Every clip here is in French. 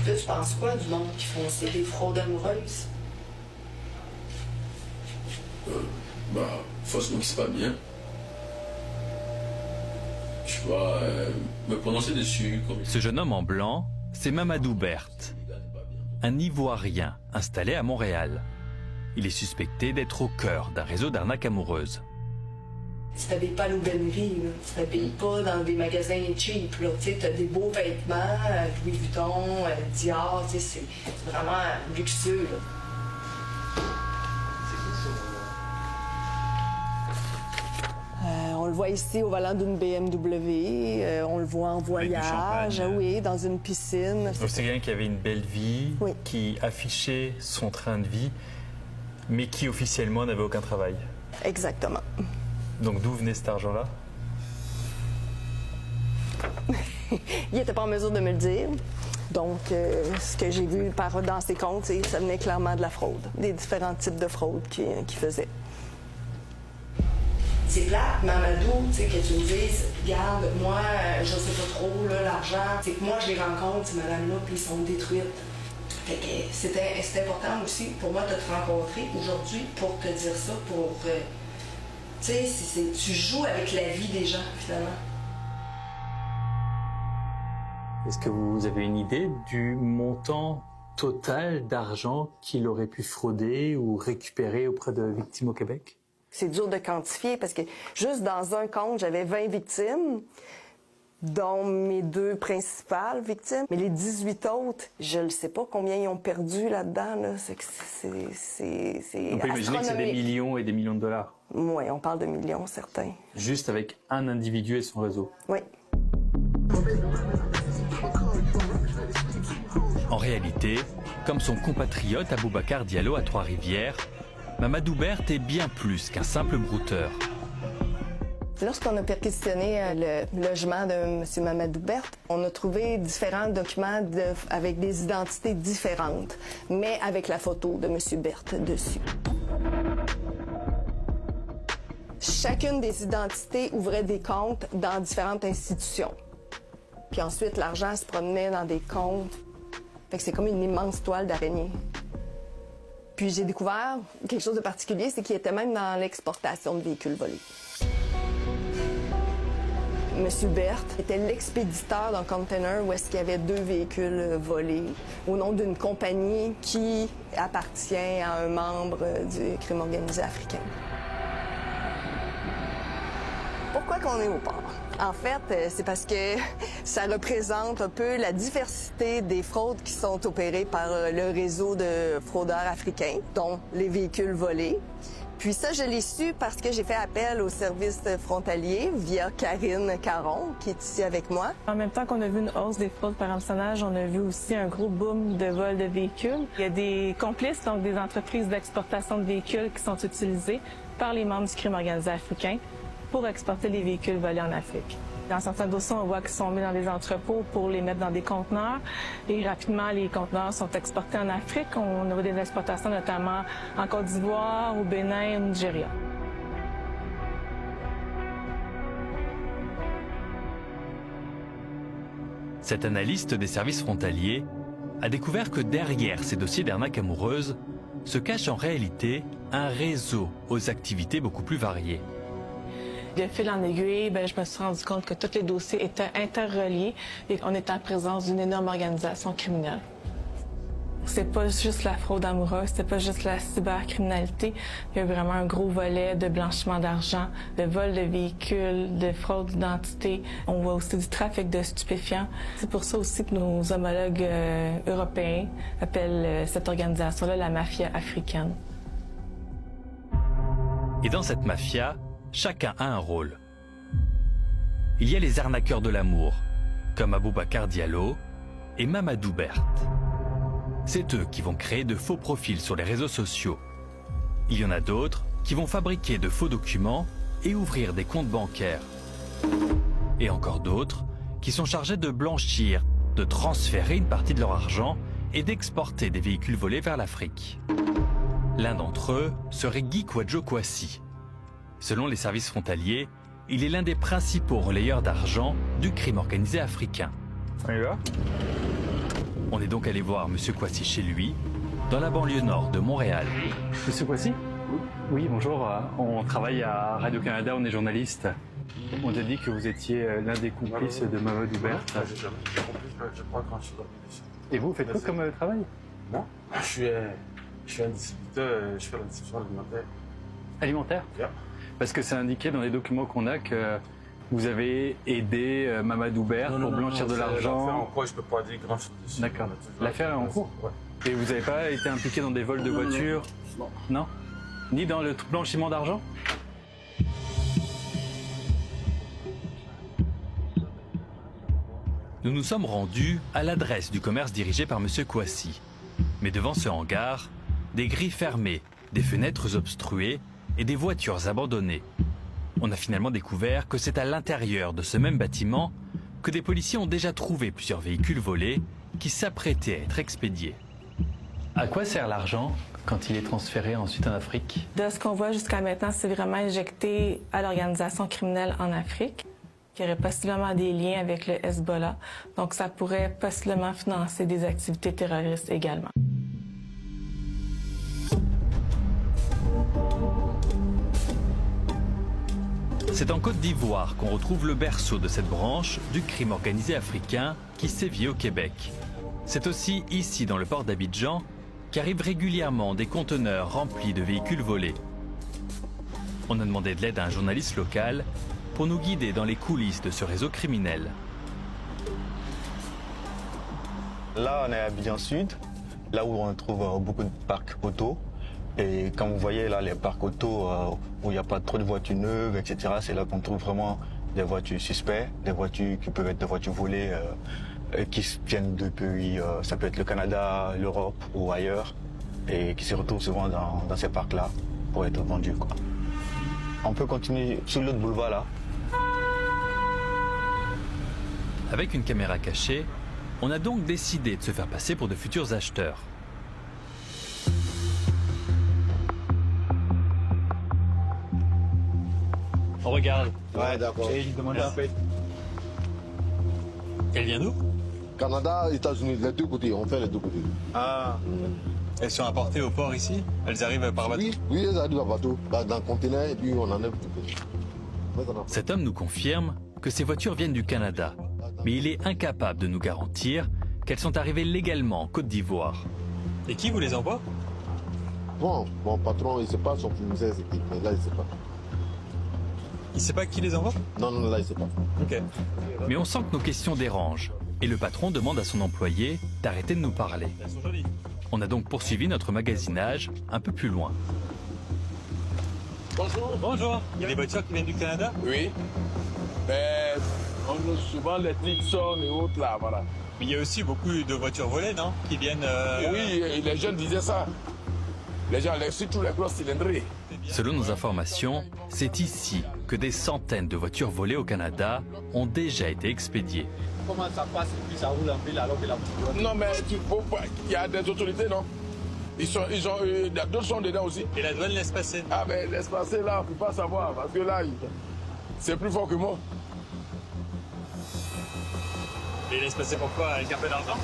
Toi, tu penses quoi du monde qui font ça, des fraudes amoureuses? Franchement, c'est pas bien. Je dois me prononcer dessus. Ce jeune homme en blanc, c'est Mamadou Berthe, un Ivoirien installé à Montréal. Il est suspecté d'être au cœur d'un réseau d'arnaques amoureuses. Tu t'habilles pas à l'aubainerie, là. Tu t'habilles pas dans des magasins cheap, là. Tu sais, t'as des beaux vêtements, Louis Vuitton, Dior, tu sais, c'est vraiment luxueux, là. On le voit ici au volant d'une BMW, on le voit en voyage, oui, dans une piscine. Donc c'est quelqu'un qui avait une belle vie, oui, qui affichait son train de vie, mais qui officiellement n'avait aucun travail. Exactement. Donc d'où venait cet argent-là? Il n'était pas en mesure de me le dire. Donc, ce que j'ai vu dans ses comptes, ça venait clairement de la fraude, des différents types de fraude qu'il faisait. C'est plate, Mamadou, tu sais, que tu me dises, regarde, moi, je sais pas trop, là, l'argent, c'est que moi, je les rencontre, ces madames-là, puis ils sont détruites. Fait que c'est important aussi pour moi de te rencontrer aujourd'hui pour te dire ça, pour... tu sais, tu joues avec la vie des gens, finalement. Est-ce que vous avez une idée du montant total d'argent qu'il aurait pu frauder ou récupérer auprès de victimes au Québec? C'est dur de quantifier parce que juste dans un compte, j'avais 20 victimes, dont mes 2 principales victimes. Mais les 18 autres, je ne sais pas combien ils ont perdu là-dedans. Là. C'est on peut imaginer que c'est des millions et des millions de dollars. Oui, on parle de millions, certains. Juste avec un individu et son réseau. Oui. En réalité, comme son compatriote Aboubacar Diallo à Trois-Rivières, Mamadou Berthe est bien plus qu'un simple brouteur. Lorsqu'on a perquisitionné le logement de M. Mamadou Berthe, on a trouvé différents documents avec des identités différentes, mais avec la photo de M. Berthe dessus. Chacune des identités ouvrait des comptes dans différentes institutions. Puis ensuite, l'argent se promenait dans des comptes. Fait que c'est comme une immense toile d'araignée. Puis j'ai découvert quelque chose de particulier, c'est qu'il était même dans l'exportation de véhicules volés. M. Berthe était l'expéditeur d'un container où est-ce qu'il y avait 2 véhicules volés au nom d'une compagnie qui appartient à un membre du crime organisé africain. Pourquoi qu'on est au port? En fait, c'est parce que ça représente un peu la diversité des fraudes qui sont opérées par le réseau de fraudeurs africains, dont les véhicules volés. Puis ça, je l'ai su parce que j'ai fait appel au service frontalier via Karine Caron, qui est ici avec moi. En même temps qu'on a vu une hausse des fraudes par hameçonnage, on a vu aussi un gros boom de vol de véhicules. Il y a des complices, donc des entreprises d'exportation de véhicules qui sont utilisées par les membres du crime organisé africain pour exporter les véhicules volés en Afrique. Dans certains dossiers, on voit qu'ils sont mis dans des entrepôts pour les mettre dans des conteneurs. Et rapidement, les conteneurs sont exportés en Afrique. On a des exportations notamment en Côte d'Ivoire, au Bénin, au Nigeria. Cet analyste des services frontaliers a découvert que derrière ces dossiers d'arnaque amoureuse se cache en réalité un réseau aux activités beaucoup plus variées. De fil en aiguille, je me suis rendu compte que tous les dossiers étaient interreliés et qu'on était en présence d'une énorme organisation criminelle. C'est pas juste la fraude amoureuse, c'est pas juste la cybercriminalité. Il y a vraiment un gros volet de blanchiment d'argent, de vol de véhicules, de fraude d'identité. On voit aussi du trafic de stupéfiants. C'est pour ça aussi que nos homologues européens appellent cette organisation-là la mafia africaine. Et dans cette mafia, chacun a un rôle. Il y a les arnaqueurs de l'amour, comme Aboubacar Diallo et Mamadou Berthe. C'est eux qui vont créer de faux profils sur les réseaux sociaux. Il y en a d'autres qui vont fabriquer de faux documents et ouvrir des comptes bancaires. Et encore d'autres qui sont chargés de blanchir, de transférer une partie de leur argent et d'exporter des véhicules volés vers l'Afrique. L'un d'entre eux serait Guy Kwadjo Kwasi. Selon les services frontaliers, il est l'un des principaux relayeurs d'argent du crime organisé africain. On y va? On est donc allé voir Monsieur Kouassi chez lui, dans la banlieue nord de Montréal. Monsieur Kouassi ? Oui, bonjour. On travaille à Radio-Canada, on est journaliste. On a dit que vous étiez l'un des complices de Mamadou Berthe. Je crois grand chose. Et vous faites quoi comme travail? Moi, je suis un distributeur, je fais la distribution alimentaire. Alimentaire? Yeah. Parce que c'est indiqué dans les documents qu'on a que vous avez aidé Mamadou Berthe pour blanchir de l'argent. En quoi je peux pas dire grand chose dessus. D'accord. L'affaire est en cours? Ouais. Et vous n'avez pas été impliqué dans des vols de voitures? Non. Non? Ni dans le blanchiment d'argent? Nous nous sommes rendus à l'adresse du commerce dirigé par M. Kouassi. Mais devant ce hangar, des grilles fermées, des fenêtres obstruées et des voitures abandonnées. On a finalement découvert que c'est à l'intérieur de ce même bâtiment que des policiers ont déjà trouvé plusieurs véhicules volés qui s'apprêtaient à être expédiés. À quoi sert l'argent quand il est transféré ensuite en Afrique? De ce qu'on voit jusqu'à maintenant, c'est vraiment injecté à l'organisation criminelle en Afrique, qui aurait possiblement des liens avec le Hezbollah. Donc, ça pourrait possiblement financer des activités terroristes également. C'est en Côte d'Ivoire qu'on retrouve le berceau de cette branche du crime organisé africain qui sévit au Québec. C'est aussi ici, dans le port d'Abidjan, qu'arrivent régulièrement des conteneurs remplis de véhicules volés. On a demandé de l'aide à un journaliste local pour nous guider dans les coulisses de ce réseau criminel. Là, on est à Abidjan Sud, là où on trouve beaucoup de parcs auto. Et comme vous voyez là, les parcs auto où il n'y a pas trop de voitures neuves, etc., c'est là qu'on trouve vraiment des voitures suspectes, des voitures qui peuvent être des voitures volées qui viennent de pays, ça peut être le Canada, l'Europe ou ailleurs, et qui se retrouvent souvent dans ces parcs-là pour être vendues, quoi. On peut continuer sur l'autre boulevard là. Avec une caméra cachée, on a donc décidé de se faire passer pour de futurs acheteurs. On regarde. Ouais, d'accord. Et je demande un peu. Elle vient d'où? Canada, États-Unis, les deux côtés, on fait les deux côtés. Ah. Elles sont apportées au port ici? Elles arrivent par bateau? Oui, elles arrivent par bateau, dans le conteneur, et puis on enlève tout. Cet homme nous confirme que ces voitures viennent du Canada, mais il est incapable de nous garantir qu'elles sont arrivées légalement en Côte d'Ivoire. Et qui vous les envoie? Bon, mon patron, il ne sait pas son fournisseur, mais là, il ne sait pas. Il sait pas qui les envoie? Non, là, il ne sait pas. Ok. Mais on sent que nos questions dérangent, et le patron demande à son employé d'arrêter de nous parler. Elles sont jolies. On a donc poursuivi notre magasinage un peu plus loin. Bonjour. Bonjour. Il y a des voitures qui viennent du Canada? Oui. Mais on a souvent les Nixon et autres là, voilà. Mais il y a aussi beaucoup de voitures volées, non? Qui viennent... Oui, et les jeunes disaient ça. Les gens, surtout les grosses cylindrées. Selon nos informations, c'est ici que des centaines de voitures volées au Canada ont déjà été expédiées. Comment ça passe et puis ça roule en ville alors que la... Non, mais il y a des autorités, non? D'autres sont dedans aussi. Et la douane laisse passer? Ah, ben laisse passer là, on ne peut pas savoir, parce que là, c'est plus fort que moi. Et laisse passer pourquoi? Avec un peu d'argent?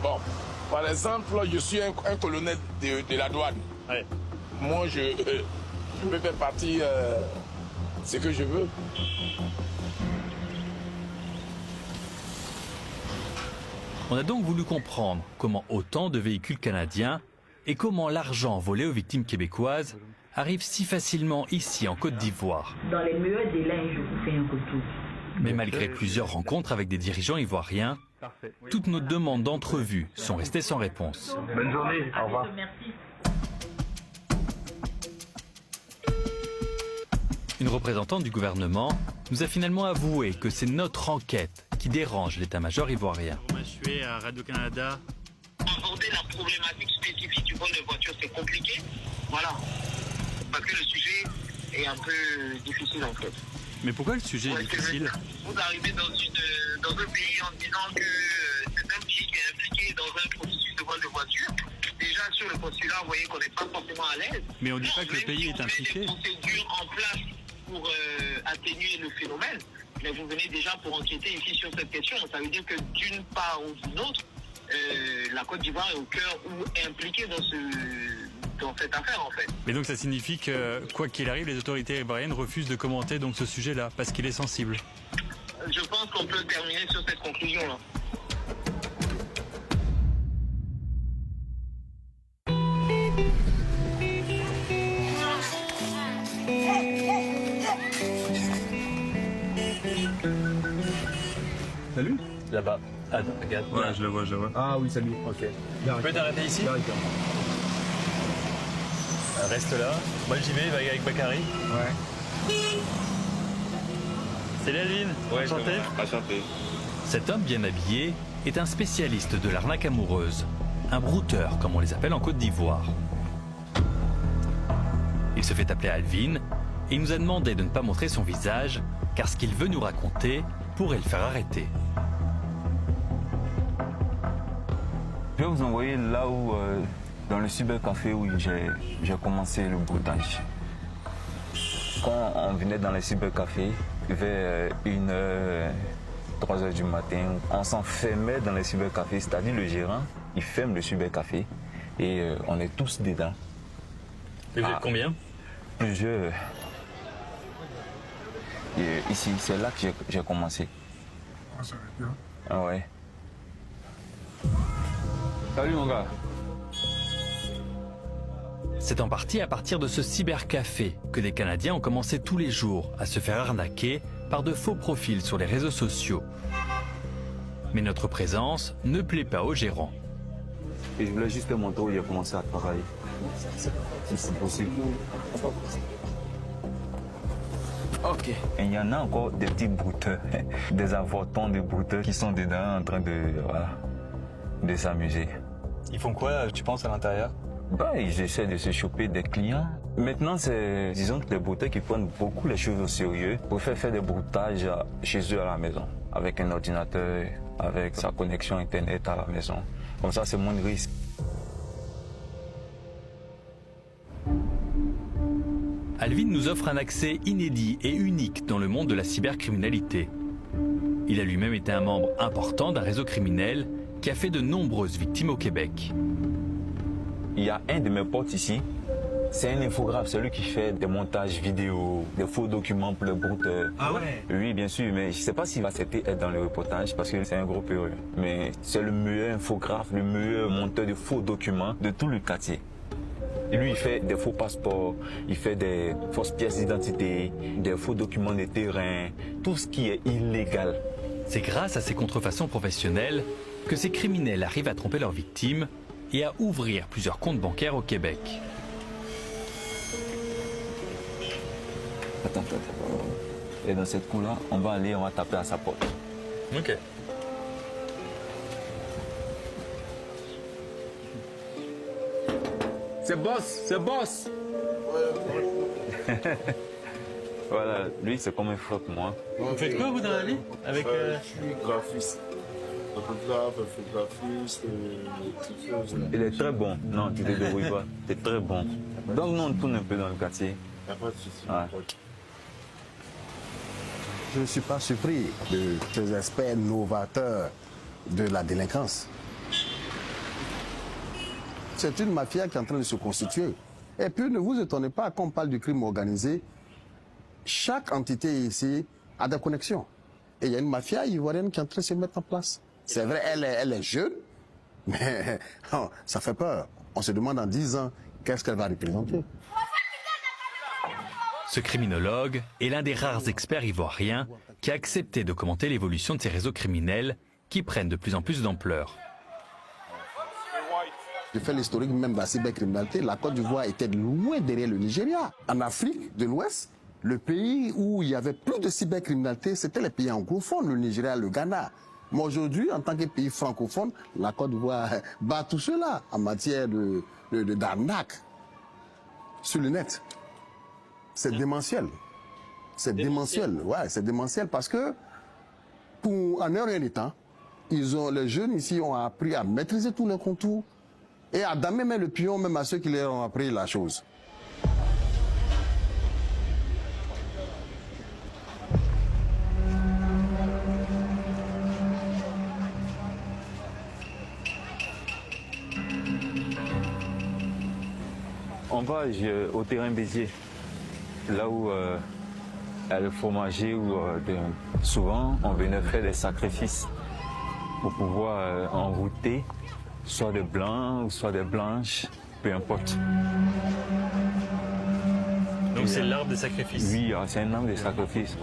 Bon, par exemple, je suis un colonel de la douane. Ouais. Moi, je peux faire partie ce que je veux. On a donc voulu comprendre comment autant de véhicules canadiens et comment l'argent volé aux victimes québécoises arrive si facilement ici en Côte d'Ivoire. Dans les meilleurs délais, je vous fais un retour. Mais malgré plusieurs rencontres avec des dirigeants ivoiriens, toutes nos demandes d'entrevue sont restées sans réponse. Bonne journée, au revoir. Merci. Une représentante du gouvernement nous a finalement avoué que c'est notre enquête qui dérange l'état-major ivoirien. Je suis à Radio-Canada. Aborder la problématique spécifique du vol de voiture, c'est compliqué. Voilà. Parce que le sujet est un peu difficile en fait. Mais pourquoi le sujet est difficile? Vous arrivez dans un pays en disant que c'est un pays qui est impliqué dans un processus de vol de voiture. Déjà sur le postulat, vous voyez qu'on n'est pas forcément à l'aise. Mais on ne dit pas que le pays est impliqué. Des procédures en place pour atténuer le phénomène. Mais vous venez déjà pour enquêter ici sur cette question. Ça veut dire que d'une part ou d'une autre, la Côte d'Ivoire est au cœur ou est impliquée dans cette affaire en fait. Mais donc ça signifie que, quoi qu'il arrive, les autorités ivoiriennes refusent de commenter donc ce sujet-là, parce qu'il est sensible. Je pense qu'on peut terminer sur cette conclusion-là. Salut. Là-bas. Attends, regarde. Ouais, je le vois. Ah oui, salut. Ok. Tu peux t'arrêter ici? Reste là. Moi j'y vais avec Bakary. Ouais. Salut Alvin, enchanté. Enchanté. Cet homme bien habillé est un spécialiste de l'arnaque amoureuse, un brouteur comme on les appelle en Côte d'Ivoire. Il se fait appeler Alvin et il nous a demandé de ne pas montrer son visage car ce qu'il veut nous raconter pourrait le faire arrêter. Je vais vous envoyer là où, dans le cybercafé où j'ai commencé le broutage. Quand on venait dans le cybercafé, vers 1h, 3h du matin, on s'enfermait dans le cybercafé, c'est-à-dire le gérant, il ferme le cybercafé et on est tous dedans. Et vous êtes combien? Plusieurs. Et ici, c'est là que j'ai commencé. Ah, ça va bien. Ah ouais. Salut mon gars. C'est en partie à partir de ce cybercafé que des Canadiens ont commencé tous les jours à se faire arnaquer par de faux profils sur les réseaux sociaux. Mais notre présence ne plaît pas aux gérants. Et je voulais juste te montrer où j'ai commencé à travailler. Si c'est possible. Ok. Et il y en a encore des petits brouteurs, des avortons de brouteurs qui sont dedans en train de s'amuser. Ils font quoi, tu penses, à l'intérieur? Ils essaient de se choper des clients. Maintenant, c'est, disons, les brouteurs qui prennent beaucoup les choses au sérieux pour faire des broutages chez eux à la maison, avec un ordinateur, avec sa connexion Internet à la maison. Comme ça, c'est moins de risque. Alvin nous offre un accès inédit et unique dans le monde de la cybercriminalité. Il a lui-même été un membre important d'un réseau criminel qui a fait de nombreuses victimes au Québec. Il y a un de mes potes ici, c'est un infographe, celui qui fait des montages vidéo, des faux documents pour les brouteurs. Ah ouais? Oui, bien sûr, mais je ne sais pas s'il va accepter être dans le reportage parce que c'est un gros péril. Mais c'est le meilleur infographe, le meilleur monteur de faux documents de tout le quartier. Et lui, il fait des faux passeports, il fait des fausses pièces d'identité, des faux documents de terrain, tout ce qui est illégal. C'est grâce à ces contrefaçons professionnelles que ces criminels arrivent à tromper leurs victimes et à ouvrir plusieurs comptes bancaires au Québec. Attends. Et dans cette cour-là, on va taper à sa porte. Ok. C'est boss. Voilà, lui, c'est comme un frère pour moi. Vous faites quoi, vous, dans la vie avec, Je suis graphiste. Photographe, infographiste, Il est très bon. Non, tu te débrouilles pas. Tu es très bon. Donc, nous, on tourne un peu dans le quartier. Il n'y a pas de souci. Ouais. Je ne suis pas surpris de ces aspects novateurs de la délinquance. C'est une mafia qui est en train de se constituer. Et puis, ne vous étonnez pas, quand on parle du crime organisé, chaque entité ici a des connexions. Et il y a une mafia ivoirienne qui est en train de se mettre en place. C'est vrai, elle est jeune, mais ça fait peur. On se demande en 10 ans, qu'est-ce qu'elle va représenter? Ce criminologue est l'un des rares experts ivoiriens qui a accepté de commenter l'évolution de ces réseaux criminels qui prennent de plus en plus d'ampleur. Je fais l'historique même de la cybercriminalité. La Côte d'Ivoire était loin derrière le Nigeria. En Afrique de l'Ouest, le pays où il y avait plus de cybercriminalité, c'était les pays anglophones, le Nigeria, le Ghana. Mais aujourd'hui, en tant que pays francophone, la Côte d'Ivoire bat tout cela en matière d'arnaque sur le net. C'est démentiel. C'est démentiel. Ouais, c'est démentiel parce que, en un rien de temps, les jeunes ici ont appris à maîtriser tous les contours et à damer même le pion, même à ceux qui leur ont appris la chose. On va au terrain Béziers, là où il y a le fromager, où souvent on venait faire des sacrifices pour pouvoir enrouter, soit des blancs ou soit des blanches, peu importe. Donc c'est l'arbre des sacrifices? Oui, c'est un arbre des sacrifices.